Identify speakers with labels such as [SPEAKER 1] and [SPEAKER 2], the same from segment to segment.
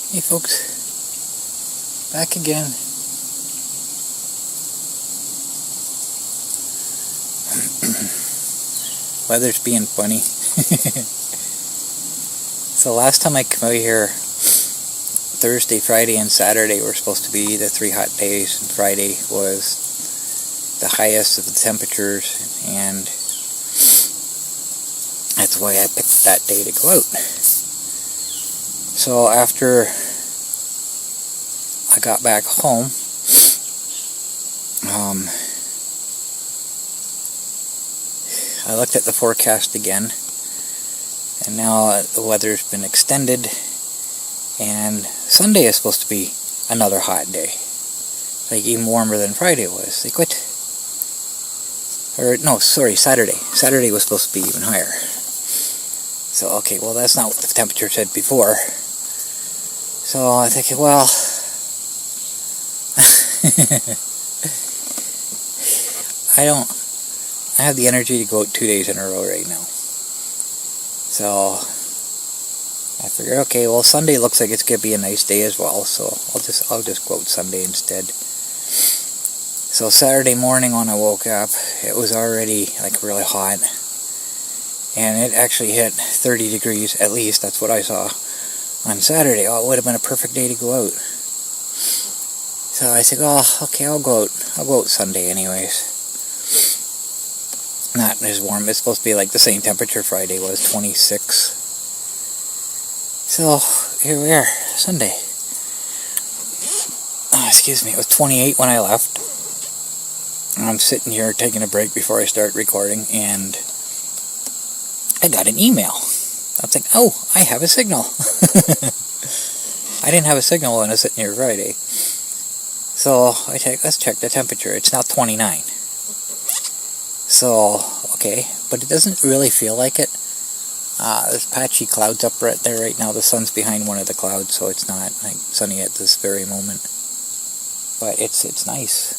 [SPEAKER 1] Hey folks, back again. Weather's being funny. So last time I came out here, Thursday, Friday, and Saturday were supposed to be the 3 hot days, and Friday was the highest of the temperatures, and that's why I picked that day to go out. So after I got back home, I looked at the forecast again, and now the weather's been extended, and Sunday is supposed to be another hot day, like even warmer than Friday was. Like what? Or no, sorry, Saturday. Saturday was supposed to be even higher. So okay, well that's not what the temperature said before. So I think, well, I have the energy to go out 2 days in a row right now. So I figured, okay, well Sunday looks like it's gonna be a nice day as well, so I'll just go out Sunday instead. So Saturday morning when I woke up, it was already like really hot, and it actually hit 30 degrees at least. That's what I saw on Saturday. Oh, it would have been a perfect day to go out. So I said, oh, okay, I'll go out Sunday anyways. Not as warm. It's supposed to be like the same temperature Friday was, 26. So here we are, Sunday. Excuse me, it was 28 when I left. I'm sitting here taking a break before I start recording, and I got an email. I was like, oh, I have a signal. I didn't have a signal when I was sitting here Friday. So let's check the temperature. It's now 29. So, okay, but it doesn't really feel like it. There's patchy clouds up right there right now. The sun's behind one of the clouds, so it's not like sunny at this very moment. But it's nice.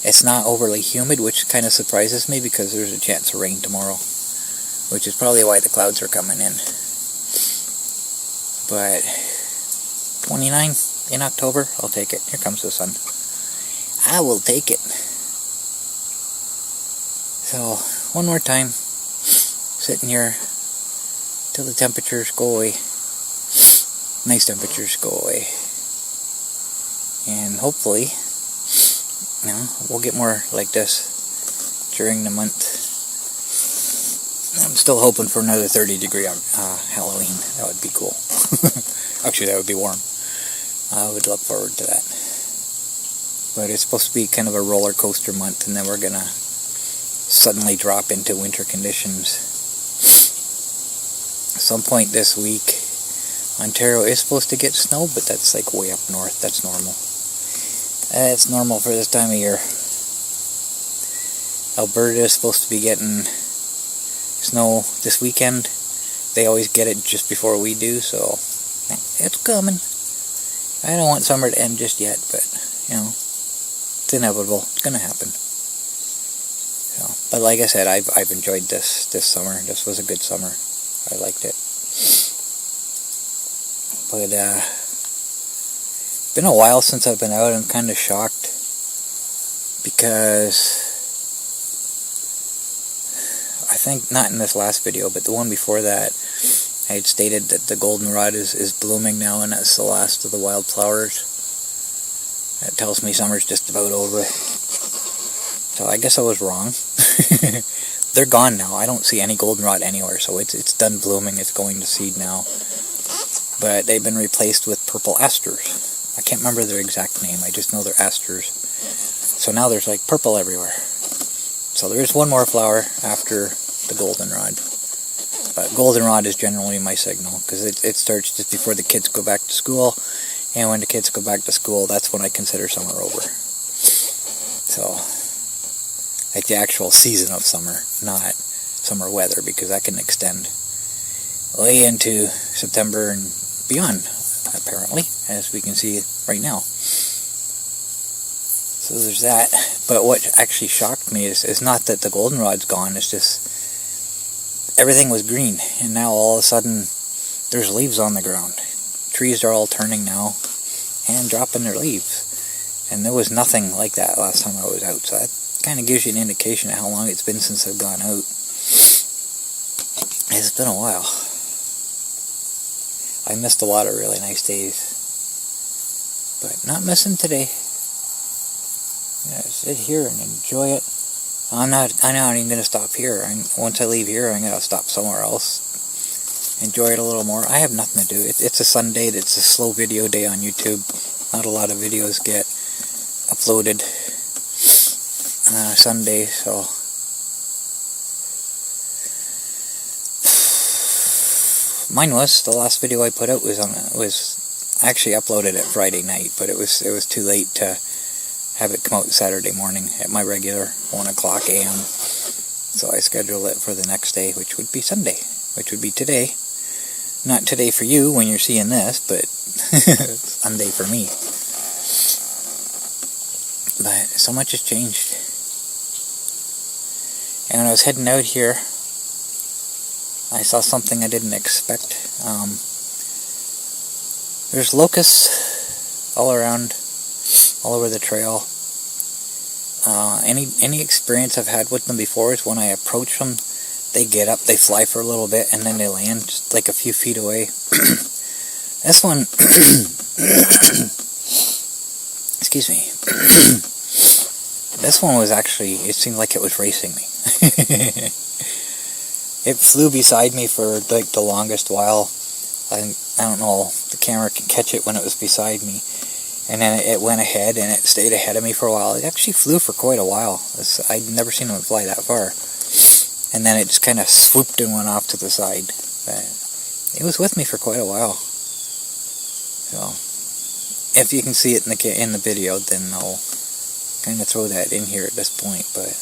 [SPEAKER 1] It's not overly humid, which kind of surprises me because there's a chance of rain tomorrow, which is probably why the clouds are coming in. But 29 in October, I'll take it. Here comes the sun. I will take it. So, one more time, sitting here till the temperatures go away. Nice temperatures go away. And hopefully, we'll get more like this during the month. I'm still hoping for another 30 degree on Halloween. That would be cool. Actually, that would be warm. I would look forward to that. But it's supposed to be kind of a roller coaster month, and then we're gonna suddenly drop into winter conditions. At some point this week, Ontario is supposed to get snow, but that's like way up north. That's normal. It's normal for this time of year. Alberta is supposed to be getting snow this weekend. They always get it just before we do, so it's coming. I don't want summer to end just yet, but it's inevitable. It's gonna happen. So, but like I said, I've enjoyed this summer. This was a good summer. I liked it. But been a while since I've been out. I'm kind of shocked because I think not in this last video, but the one before that, I had stated that the goldenrod is blooming now, and that's the last of the wildflowers. That tells me summer's just about over. So I guess I was wrong. They're gone now. I don't see any goldenrod anywhere, so it's done blooming. It's going to seed now. But they've been replaced with purple asters. I can't remember their exact name. I just know they're asters. So now there's like purple everywhere. So there is one more flower after the goldenrod. But goldenrod is generally my signal, because it starts just before the kids go back to school, and when the kids go back to school, that's when I consider summer over. So, like the actual season of summer, not summer weather, because that can extend way into September and beyond, apparently, as we can see right now. So there's that. But what actually shocked me is not that the goldenrod's gone, it's just everything was green, and now all of a sudden there's leaves on the ground. trees are all turning now and dropping their leaves. And there was nothing like that last time I was out, so that kind of gives you an indication of how long it's been since I've gone out. It's been a while. I missed a lot of really nice days, but not missing today. Yeah, sit here and enjoy it. I'm not even going to stop here. Once I leave here, I'm going to stop somewhere else. Enjoy it a little more. I have nothing to do. It's a Sunday. It's a slow video day on YouTube. Not a lot of videos get uploaded Sunday, so mine was the last video I put out was I actually uploaded it Friday night, but it was too late to have it come out Saturday morning at my regular 1 o'clock a.m. So I scheduled it for the next day, which would be Sunday, which would be today. Not today for you when you're seeing this, but Sunday for me. But so much has changed. And when I was heading out here, I saw something I didn't expect. There's locusts all around, all over the trail. Any experience I've had with them before is when I approach them, they get up, they fly for a little bit, and then they land just like a few feet away. This one, excuse me, this one was actually, it seemed like it was racing me. It flew beside me for like the longest while. I don't know, the camera can catch it when it was beside me. And then it went ahead and it stayed ahead of me for a while. It actually flew for quite a while. I'd never seen it fly that far. And then it just kind of swooped and went off to the side. But it was with me for quite a while. So, if you can see it in the video, then I'll kind of throw that in here at this point. But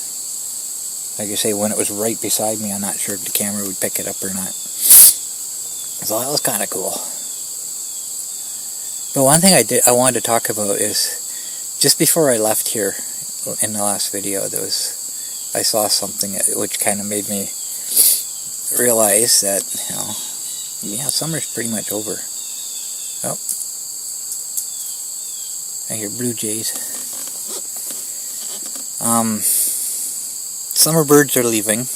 [SPEAKER 1] like I say, when it was right beside me, I'm not sure if the camera would pick it up or not. So that was kind of cool. But one thing I wanted to talk about is, just before I left here in the last video, I saw something which kind of made me realize that, summer's pretty much over. Oh, I hear blue jays. Summer birds are leaving.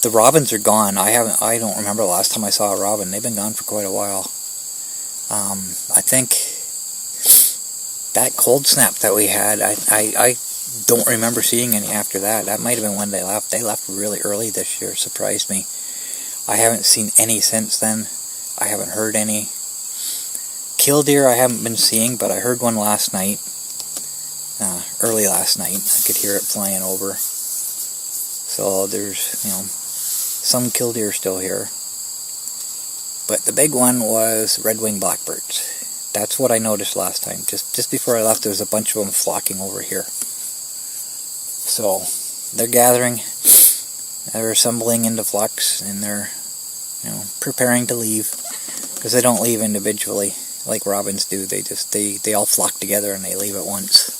[SPEAKER 1] The robins are gone. I don't remember the last time I saw a robin. They've been gone for quite a while. I think that cold snap that we had, I don't remember seeing any after that. That might have been when they left. They left really early this year. Surprised me. I haven't seen any since then. I haven't heard any. Killdeer I haven't been seeing, but I heard one last night. Early last night. I could hear it flying over. So there's, some killdeer still here. But the big one was red-winged blackbirds. That's what I noticed last time. Just before I left, there was a bunch of them flocking over here. So they're gathering. They're assembling into flocks, and they're, preparing to leave. Because they don't leave individually like robins do. They all flock together and they leave at once.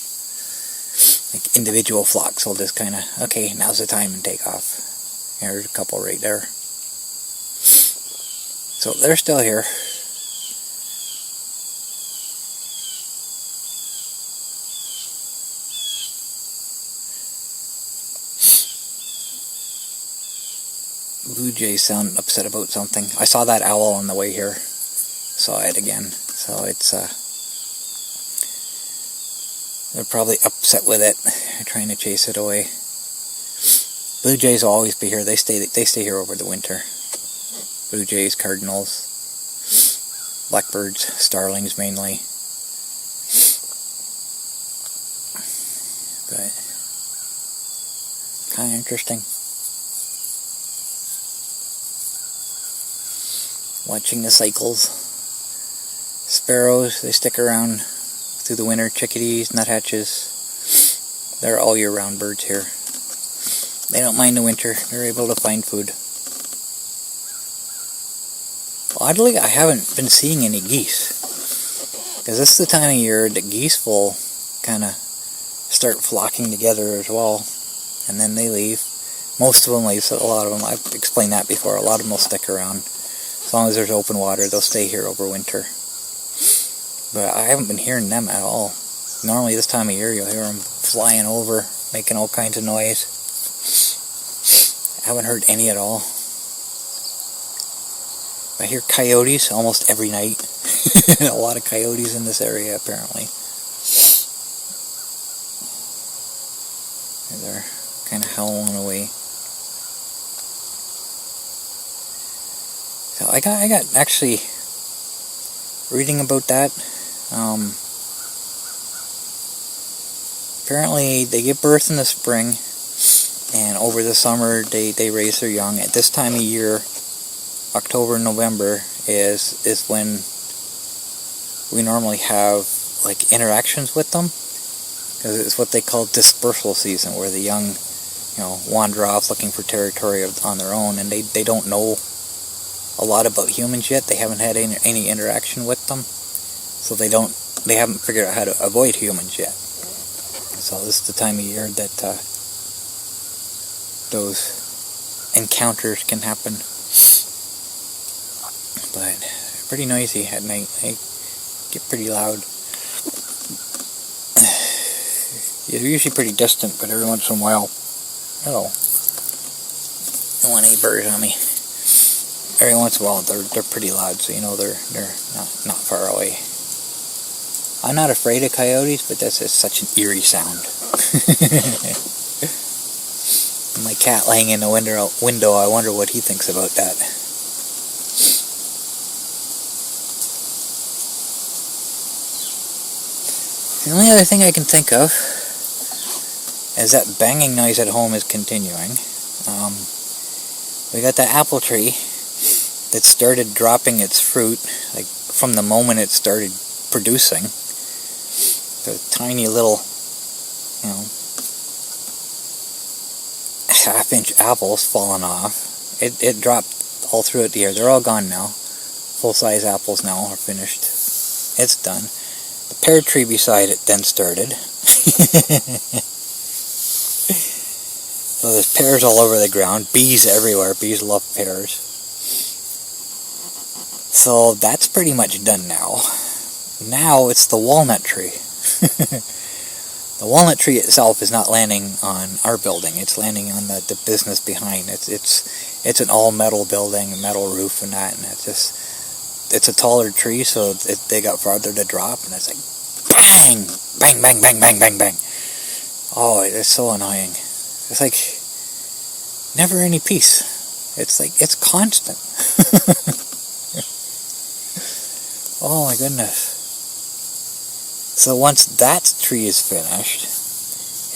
[SPEAKER 1] Like individual flocks will just kind of, okay, now's the time and take off. There's a couple right there. So they're still here. Blue jays sound upset about something. I saw that owl on the way here. Saw it again. So it's they're probably upset with it. They're trying to chase it away. Blue jays will always be here. They stay here over the winter. Blue jays, cardinals, blackbirds, starlings mainly. But kind of interesting. Watching the cycles. Sparrows, they stick around through the winter. Chickadees, nuthatches, they're all year-round birds here. They don't mind the winter. They're able to find food. Oddly, I haven't been seeing any geese. Because this is the time of year that geese will kind of start flocking together as well. And then they leave. Most of them leave, so a lot of them, I've explained that before, a lot of them will stick around. As long as there's open water, they'll stay here over winter. But I haven't been hearing them at all. Normally this time of year you'll hear them flying over, making all kinds of noise. I haven't heard any at all. I hear coyotes almost every night. A lot of coyotes in this area apparently. They're kind of howling away. So I got actually reading about that. Apparently they give birth in the spring, and over the summer they raise their young. At this time of year, October, November is when we normally have like interactions with them, because it's what they call dispersal season, where the young, wander off looking for territory on their own, and they don't know a lot about humans yet. They haven't had any interaction with them, so they haven't figured out how to avoid humans yet. So this is the time of year that those encounters can happen. But pretty noisy at night. They get pretty loud. They're usually pretty distant, but every once in a while, hello, don't want any birds on me. Every once in a while, they're pretty loud, so they're not far away. I'm not afraid of coyotes, but that's just such an eerie sound. My cat laying in the window, I wonder what he thinks about that. The only other thing I can think of is that banging noise at home is continuing. We got the apple tree that started dropping its fruit, like from the moment it started producing. The tiny little, half-inch apples falling off. It dropped all throughout the year. They're all gone now. Full-size apples now are finished. It's done. The pear tree beside it then started. So there's pears all over the ground. Bees everywhere. Bees love pears. So that's pretty much done now. Now it's the walnut tree. The walnut tree itself is not landing on our building. It's landing on the business behind. It's an all-metal building, a metal roof and that, and it's a taller tree, so they got farther to drop, and it's like bang, bang, bang, bang, bang, bang, bang. Oh, it's so annoying. It's like never any peace. It's like it's constant. Oh my goodness. So once that tree is finished,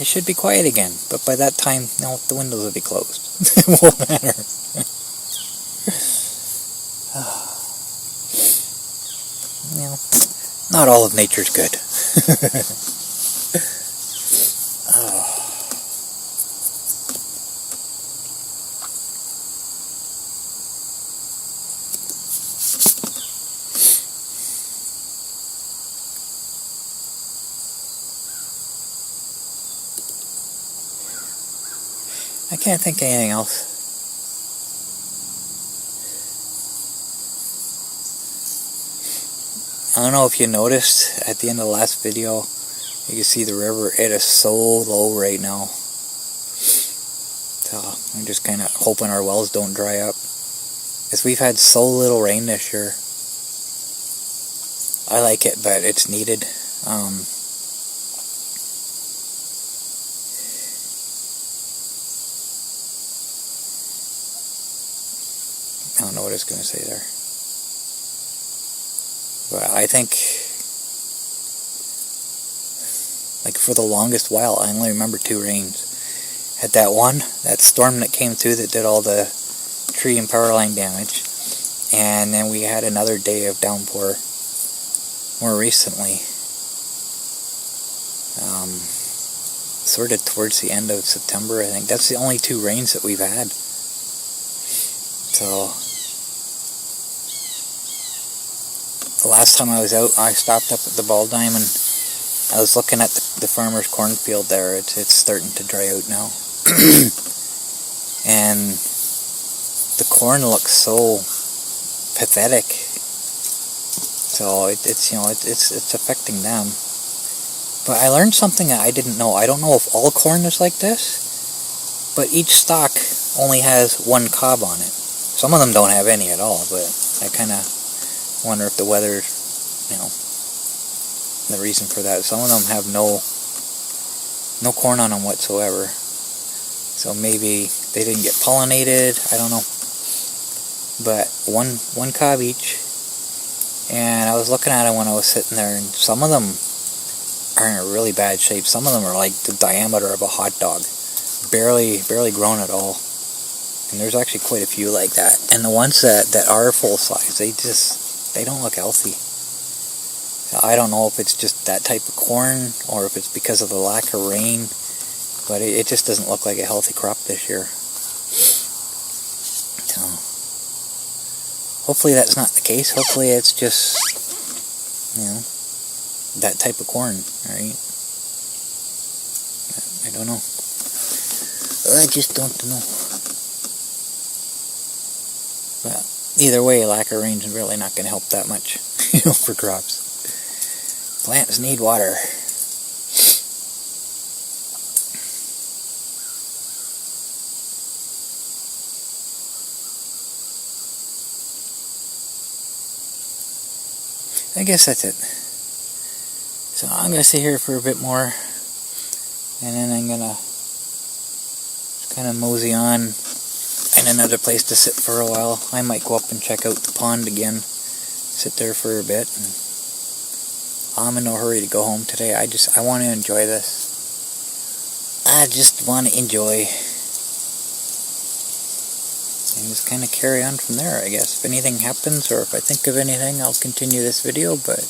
[SPEAKER 1] it should be quiet again. But by that time, the windows will be closed. It won't matter. Not all of nature's good. I can't think of anything else. I don't know if you noticed at the end of the last video, you can see the river. It is so low right now. So I'm just kind of hoping our wells don't dry up, because we've had so little rain this year. I like it, but it's needed. I don't know what I was going to say there. But I think, like, for the longest while, I only remember 2 rains. Had that storm that came through that did all the tree and power line damage. And then we had another day of downpour more recently. Sort of towards the end of September, I think. That's the only 2 rains that we've had. So the last time I was out, I stopped up at the Ball Dime and I was looking at the farmer's cornfield there. It's starting to dry out now. And the corn looks so pathetic. So it's affecting them. But I learned something that I didn't know. I don't know if all corn is like this, but each stalk only has one cob on it. Some of them don't have any at all, but I kind of wonder if the weather, the reason for that. Some of them have no corn on them whatsoever. So maybe they didn't get pollinated, I don't know. But one cob each. And I was looking at them when I was sitting there, and some of them are in a really bad shape. Some of them are like the diameter of a hot dog. Barely grown at all. And there's actually quite a few like that. And the ones that are full size, they don't look healthy. I don't know if it's just that type of corn or if it's because of the lack of rain, but it just doesn't look like a healthy crop this year. So hopefully that's not the case. Hopefully it's just, that type of corn, right? I don't know. I just don't know. But either way, lack of rain is really not going to help that much, for crops. Plants need water. I guess that's it. So I'm going to sit here for a bit more, and then I'm going to just kind of mosey on and another place to sit for a while. I might go up and check out the pond again, sit there for a bit, and I'm in no hurry to go home today. I want to enjoy this. I just want to enjoy. And just kind of carry on from there, I guess. If anything happens, or if I think of anything, I'll continue this video, but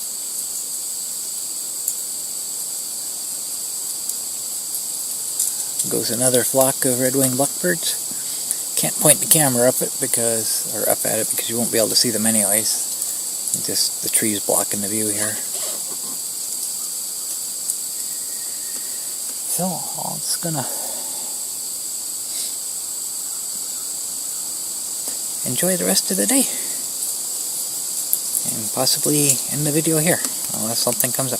[SPEAKER 1] goes another flock of red-winged blackbirds. Can't point the camera up at it because you won't be able to see them anyways. Just the trees blocking the view here. So I'm just gonna enjoy the rest of the day and possibly end the video here unless something comes up.